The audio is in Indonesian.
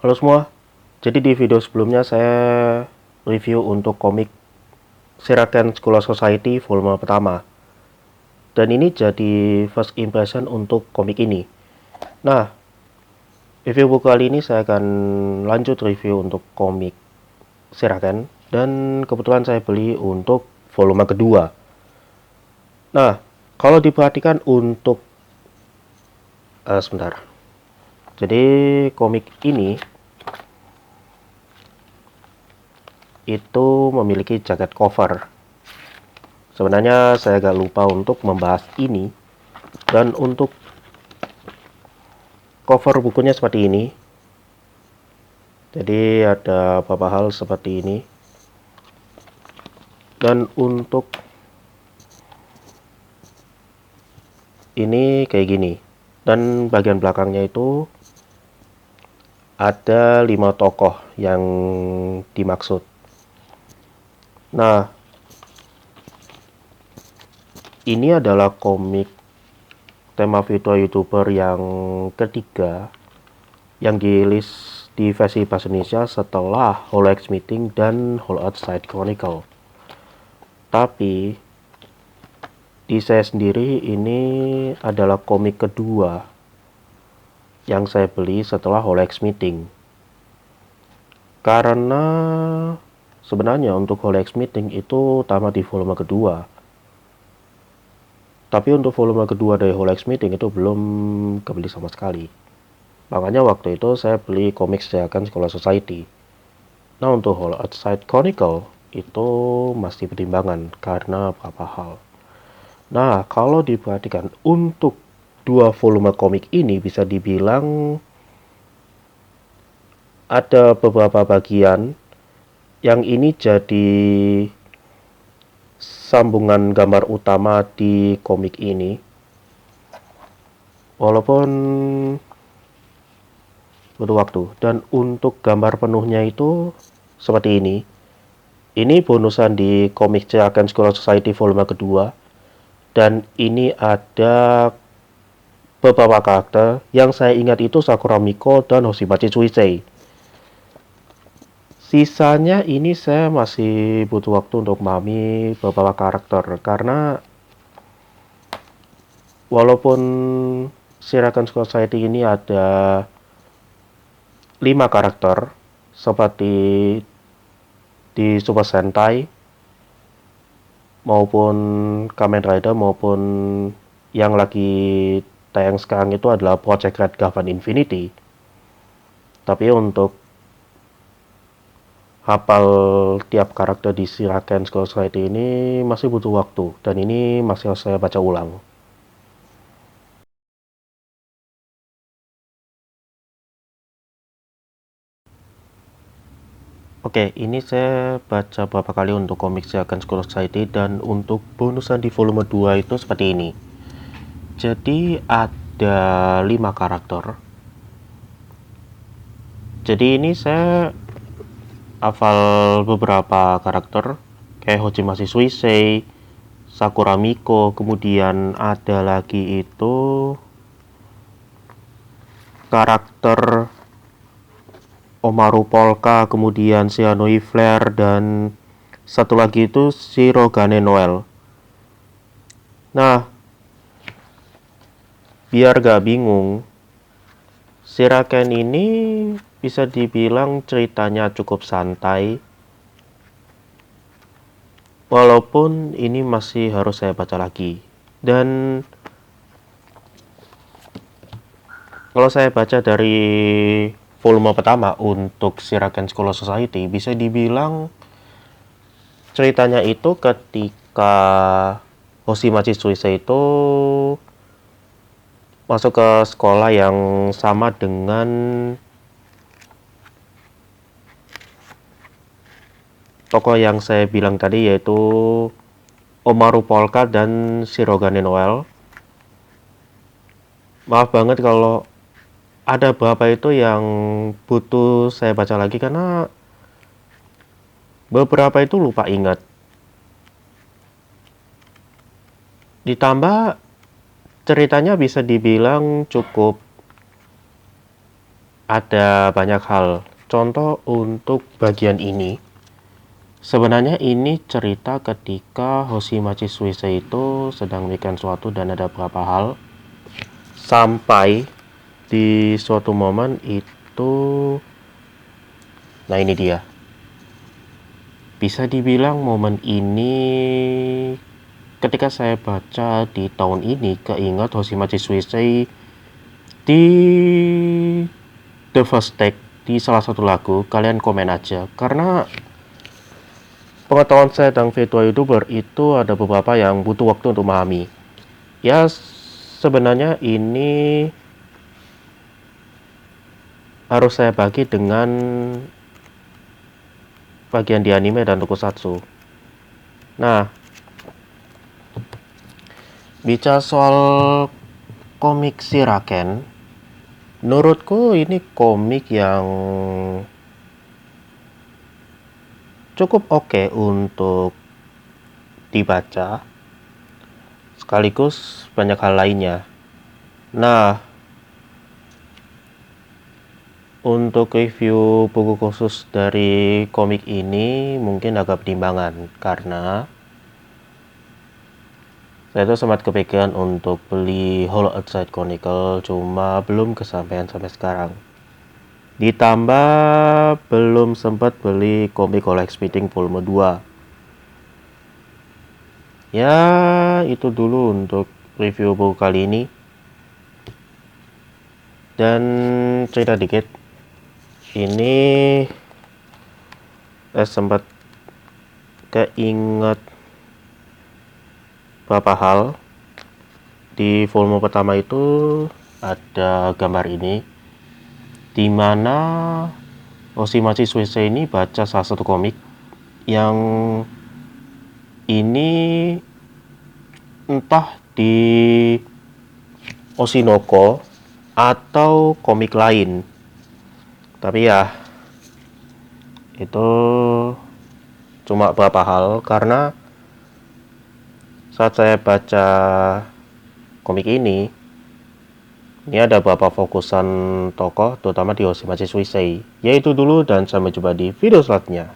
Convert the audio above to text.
Halo semua, jadi di video sebelumnya saya review untuk komik Siraken School of Society volume pertama. Dan ini jadi first impression untuk komik ini. Nah, review buku kali ini saya akan lanjut review untuk komik Siraken. Dan kebetulan saya beli untuk volume kedua. Nah, kalau diperhatikan untuk sebentar. Jadi komik ini itu memiliki jaket cover. Sebenarnya saya agak lupa untuk membahas ini. Dan untuk cover bukunya seperti ini. Jadi ada beberapa hal seperti ini. Dan untuk ini kayak gini. Dan bagian belakangnya itu ada 5 tokoh yang dimaksud. Nah, ini adalah komik tema video YouTuber yang ketiga yang dirilis di versi bahasa Indonesia setelah Hollow Earth Meeting dan Hollow Earth Side Chronicle. Tapi di saya sendiri ini adalah komik kedua yang saya beli setelah Hollow Earth Meeting. Karena sebenarnya untuk Hollow Earth Meeting itu tamat di volume kedua. Tapi untuk volume kedua dari Hollow Earth Meeting itu belum kebeli sama sekali. Makanya waktu itu saya beli komik Siraken School of Society. Nah, untuk Hollow Earth Side Chronicle itu masih pertimbangan karena beberapa hal. Nah, kalau diperhatikan untuk dua volume komik ini bisa dibilang ada beberapa bagian yang ini jadi sambungan gambar utama di komik ini. Walaupun butuh waktu. Dan untuk gambar penuhnya itu seperti ini. Ini bonusan di komik Siraken School of Society volume kedua. Dan ini ada beberapa karakter yang saya ingat itu Sakura Miko dan Hoshimachi Suisei. Sisanya ini saya masih butuh waktu untuk memahami beberapa karakter karena walaupun Siraken School of Society ini ada 5 karakter seperti di Super Sentai maupun Kamen Rider maupun yang lagi tayang sekarang itu adalah Project Red Gavan Infinity. Tapi untuk hafal tiap karakter di Siraken School Society ini masih butuh waktu dan ini masih harus saya baca ulang. Oke, ini saya baca beberapa kali untuk komik Siraken School Society dan untuk bonusan di volume 2 itu seperti ini. Jadi ada 5 karakter. Jadi ini saya hafal beberapa karakter kayak Hoshimachi Suisei, Sakura Miko, kemudian ada lagi itu karakter Omaru Polka, kemudian Shiranui Flare, dan satu lagi itu Shirogane Noel. Nah, biar gak bingung, Siraken ini bisa dibilang ceritanya cukup santai. Walaupun ini masih harus saya baca lagi. Dan kalau saya baca dari volume pertama untuk Siraken School of Society, bisa dibilang ceritanya itu ketika Hoshimachi Suisei itu masuk ke sekolah yang sama dengan tokoh yang saya bilang tadi, yaitu Omaru Polka dan Shirogane Noel. Maaf banget kalau ada beberapa itu yang butuh saya baca lagi karena beberapa itu lupa ingat. Ditambah ceritanya bisa dibilang cukup ada banyak hal. Contoh untuk bagian ini, sebenarnya ini cerita ketika Hoshimachi Suisei itu sedang memikirkan suatu dan ada beberapa hal, sampai di suatu momen itu, nah ini dia. Bisa dibilang momen ini ketika saya baca di tahun ini keinget Hoshimachi Suisei di The First Take di salah satu lagu. Kalian komen aja, karena pengetahuan saya tentang virtual youtuber itu ada beberapa yang butuh waktu untuk memahami. Ya, sebenarnya ini harus saya bagi dengan bagian di anime dan tokusatsu. Nah, bicara soal komik Shiraken, menurutku ini komik yang cukup oke untuk dibaca, sekaligus banyak hal lainnya. Nah, untuk review buku khusus dari komik ini mungkin agak pertimbangan, karena saya tuh sempat kepikiran untuk beli Hollow Earth Chronicle, cuma belum kesampaian sampai sekarang. Ditambah belum sempat beli komik Collect Speeding volume 2. Ya, itu dulu untuk review buku kali ini. Dan cerita dikit, ini saya sempat keinget beberapa hal. Di volume pertama itu ada gambar ini, dimana Hoshimachi Suisei ini baca salah satu komik yang ini entah di Oshinoko atau komik lain, tapi ya itu cuma beberapa hal, karena saat saya baca komik ini ada beberapa fokusan tokoh terutama di Hoshimachi Suisei. Yaitu dulu, dan sampai jumpa di video selanjutnya.